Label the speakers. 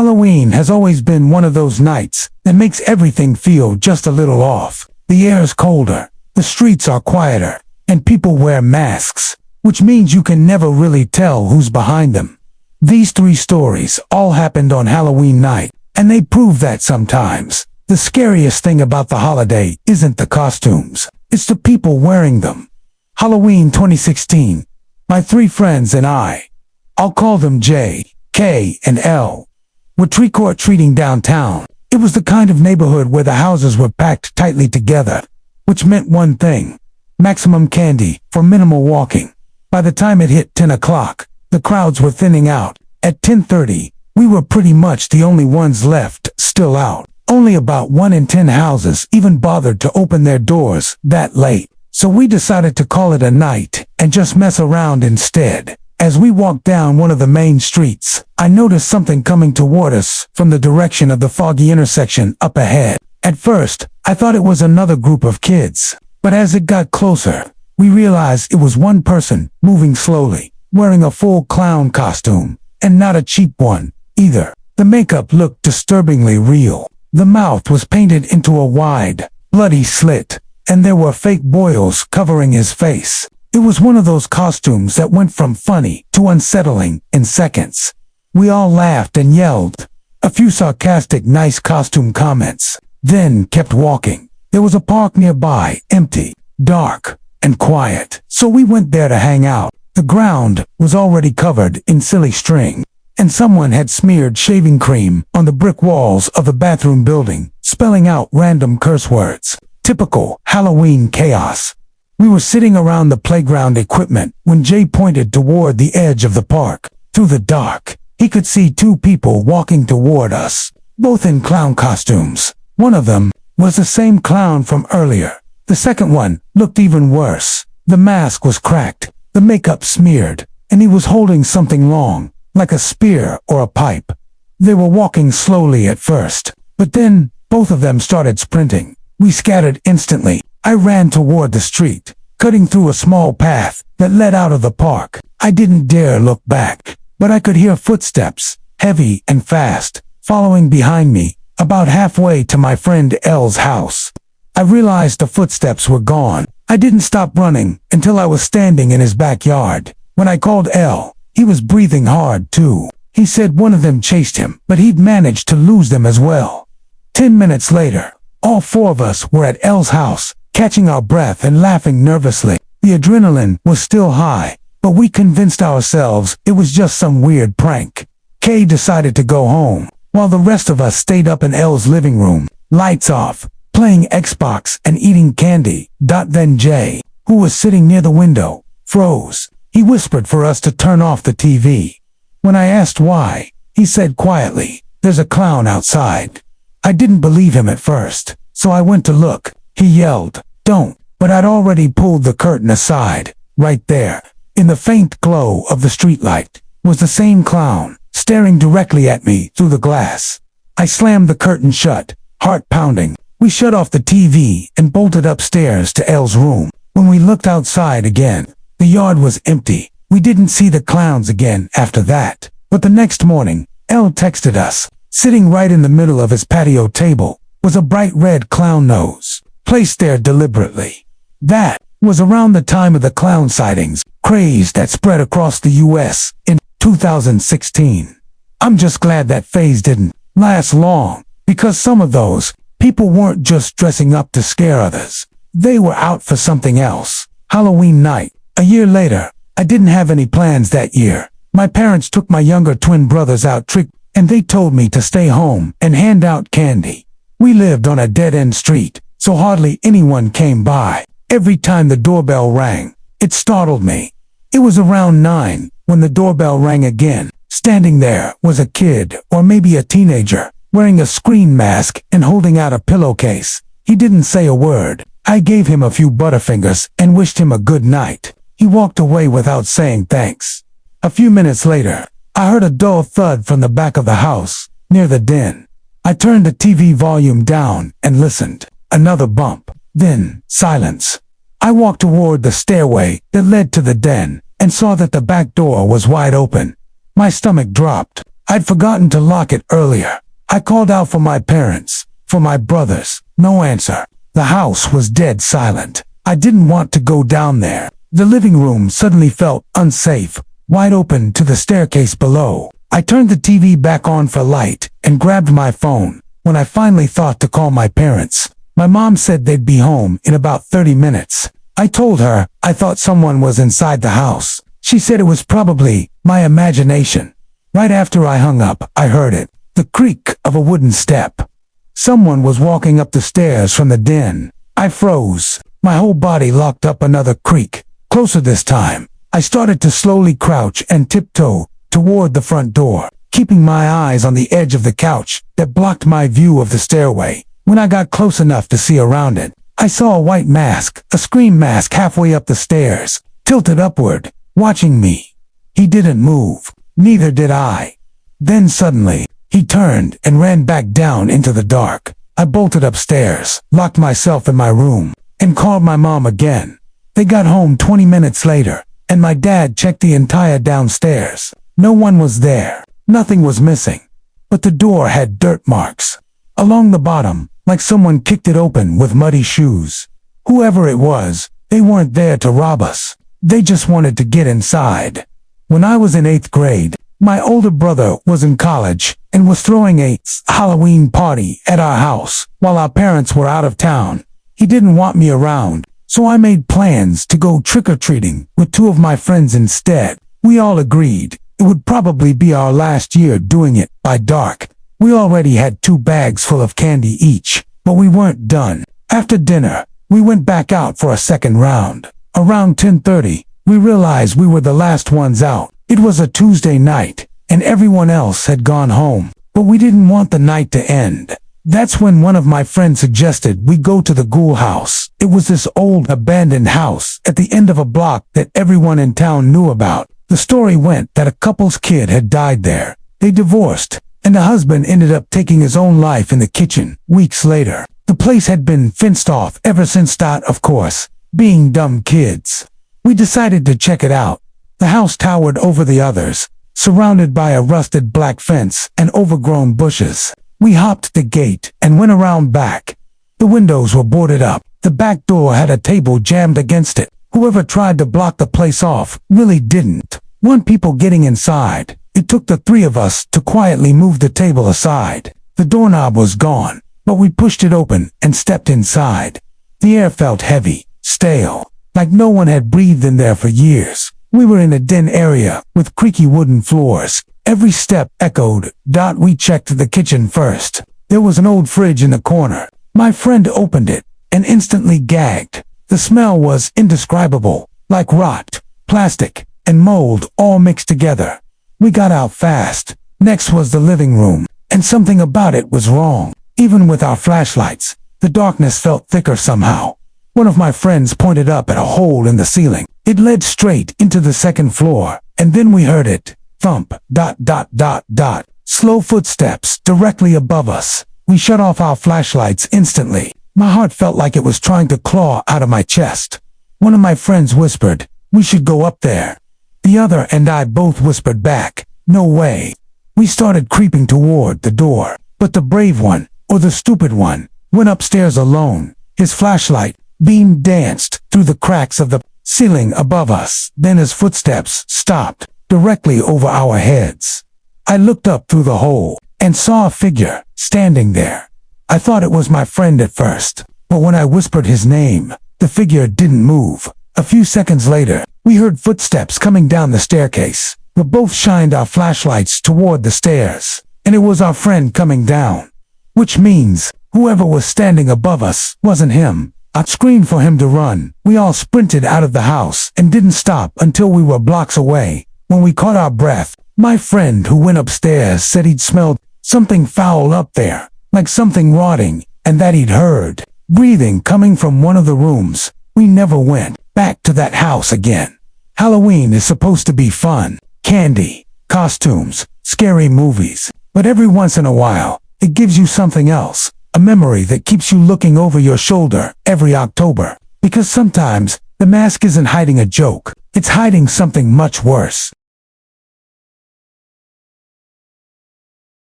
Speaker 1: Halloween has always been one of those nights that makes everything feel just a little off. The air is colder, the streets are quieter, and people wear masks, which means you can never really tell who's behind them. These 3 stories all happened on Halloween night, and they prove that sometimes the scariest thing about the holiday isn't the costumes, it's the people wearing them. Halloween 2016. My 3 friends and I'll call them J, K, and L, were trick-or-treating downtown. It was the kind of neighborhood where the houses were packed tightly together, which meant one thing: maximum candy for minimal walking. By the time it hit 10 o'clock, the crowds were thinning out. At 10:30, we were pretty much the only ones left still out. Only about 1 in 10 houses even bothered to open their doors that late. So we decided to call it a night and just mess around instead. As we walked down one of the main streets, I noticed something coming toward us from the direction of the foggy intersection up ahead. At first, I thought it was another group of kids, but as it got closer, we realized it was one person moving slowly, wearing a full clown costume, and not a cheap one either. The makeup looked disturbingly real. The mouth was painted into a wide, bloody slit, and there were fake boils covering his face. It was one of those costumes that went from funny to unsettling in seconds. We all laughed and yelled a few sarcastic nice costume comments, then kept walking. There was a park nearby, empty, dark, and quiet, so we went there to hang out. The ground was already covered in silly string, and someone had smeared shaving cream on the brick walls of the bathroom building, spelling out random curse words. Typical Halloween chaos. We were sitting around the playground equipment when Jay pointed toward the edge of the park. Through the dark, he could see 2 people walking toward us, both in clown costumes. One of them was the same clown from earlier. The second one looked even worse. The mask was cracked, the makeup smeared, and he was holding something long, like a spear or a pipe. They were walking slowly at first, but then both of them started sprinting. We scattered instantly. I ran toward the street, cutting through a small path that led out of the park. I didn't dare look back, but I could hear footsteps, heavy and fast, following behind me, about halfway to my friend L's house. I realized the footsteps were gone. I didn't stop running until I was standing in his backyard. When I called L, he was breathing hard too. He said one of them chased him, but he'd managed to lose them as well. 10 minutes later, all 4 of us were at L's house, catching our breath and laughing nervously. The adrenaline was still high, but we convinced ourselves it was just some weird prank. Kay decided to go home, while the rest of us stayed up in L's living room, lights off, playing Xbox and eating candy. Then Jay, who was sitting near the window, froze. He whispered for us to turn off the TV. When I asked why, he said quietly, "There's a clown outside." I didn't believe him at first, so I went to look. He yelled, "Don't," but I'd already pulled the curtain aside. Right there, in the faint glow of the streetlight, was the same clown, staring directly at me through the glass. I slammed the curtain shut, heart pounding. We shut off the TV and bolted upstairs to L's room. When we looked outside again, the yard was empty. We didn't see the clowns again after that. But the next morning, L texted us. Sitting right in the middle of his patio table was a bright red clown nose, placed there deliberately. That was around the time of the clown sightings craze that spread across the U.S. in 2016. I'm just glad that phase didn't last long, because some of those people weren't just dressing up to scare others. They were out for something else. Halloween night. A year later, I didn't have any plans that year. My parents took my younger twin brothers out and they told me to stay home and hand out candy. We lived on a dead-end street, so hardly anyone came by. Every time the doorbell rang, it startled me. It was around 9 when the doorbell rang again. Standing there was a kid, or maybe a teenager, wearing a screen mask and holding out a pillowcase. He didn't say a word. I gave him a few butterfingers and wished him a good night. He walked away without saying thanks. A few minutes later, I heard a dull thud from the back of the house, near the den. I turned the TV volume down and listened. Another bump, then silence. I walked toward the stairway that led to the den and saw that the back door was wide open. My stomach dropped. I'd forgotten to lock it earlier. I called out for my parents, for my brothers. No answer. The house was dead silent. I didn't want to go down there. The living room suddenly felt unsafe, wide open to the staircase below. I turned the TV back on for light and grabbed my phone. When I finally thought to call my parents, my mom said they'd be home in about 30 minutes. I told her I thought someone was inside the house. She said it was probably my imagination. Right after I hung up, I heard it. The creak of a wooden step. Someone was walking up the stairs from the den. I froze. My whole body locked up. Another creak. Closer this time. I started to slowly crouch and tiptoe toward the front door, keeping my eyes on the edge of the couch that blocked my view of the stairway. When I got close enough to see around it, I saw a white mask, a scream mask halfway up the stairs, tilted upward, watching me. He didn't move. Neither did I. Then suddenly, he turned and ran back down into the dark. I bolted upstairs, locked myself in my room, and called my mom again. They got home 20 minutes later, and my dad checked the entire downstairs. No one was there. Nothing was missing. But the door had dirt marks along the bottom, like someone kicked it open with muddy shoes. Whoever it was, they weren't there to rob us. They just wanted to get inside. When I was in 8th grade, my older brother was in college and was throwing a Halloween party at our house while our parents were out of town. He didn't want me around, so I made plans to go trick-or-treating with 2 of my friends instead. We all agreed it would probably be our last year doing it by dark. We already had 2 bags full of candy each, but we weren't done. After dinner, we went back out for a second round. Around 10:30, we realized we were the last ones out. It was a Tuesday night, and everyone else had gone home, but we didn't want the night to end. That's when one of my friends suggested we go to the Ghoul House. It was this old, abandoned house at the end of a block that everyone in town knew about. The story went that a couple's kid had died there. They divorced, and the husband ended up taking his own life in the kitchen weeks later. The place had been fenced off ever since that, of course, being dumb kids. We decided to check it out. The house towered over the others, surrounded by a rusted black fence and overgrown bushes. We hopped the gate and went around back. The windows were boarded up. The back door had a table jammed against it. Whoever tried to block the place off really didn't want people getting inside. It took the 3 of us to quietly move the table aside. The doorknob was gone, but we pushed it open and stepped inside. The air felt heavy, stale, like no one had breathed in there for years. We were in a den area with creaky wooden floors. Every step echoed. We checked the kitchen first. There was an old fridge in the corner. My friend opened it and instantly gagged. The smell was indescribable, like rot, plastic, and mold all mixed together. We got out fast. Next was the living room, and something about it was wrong. Even with our flashlights, the darkness felt thicker somehow. One of my friends pointed up at a hole in the ceiling. It led straight into the second floor, and then we heard it. Thump, ... Slow footsteps directly above us. We shut off our flashlights instantly. My heart felt like it was trying to claw out of my chest. One of my friends whispered, "We should go up there." The other and I both whispered back, "No way." We started creeping toward the door, but the brave one, or the stupid one, went upstairs alone. His flashlight beam danced through the cracks of the ceiling above us. Then his footsteps stopped directly over our heads. I looked up through the hole and saw a figure standing there. I thought it was my friend at first, but when I whispered his name, the figure didn't move. A few seconds later, we heard footsteps coming down the staircase. We both shined our flashlights toward the stairs, and it was our friend coming down. Which means, whoever was standing above us wasn't him. I screamed for him to run. We all sprinted out of the house and didn't stop until we were blocks away. When we caught our breath, my friend who went upstairs said he'd smelled something foul up there, like something rotting, and that he'd heard breathing coming from one of the rooms. We never went back to that house again. Halloween is supposed to be fun, candy, costumes, scary movies, but every once in a while, it gives you something else, a memory that keeps you looking over your shoulder every October. Because sometimes, the mask isn't hiding a joke, it's hiding something much worse.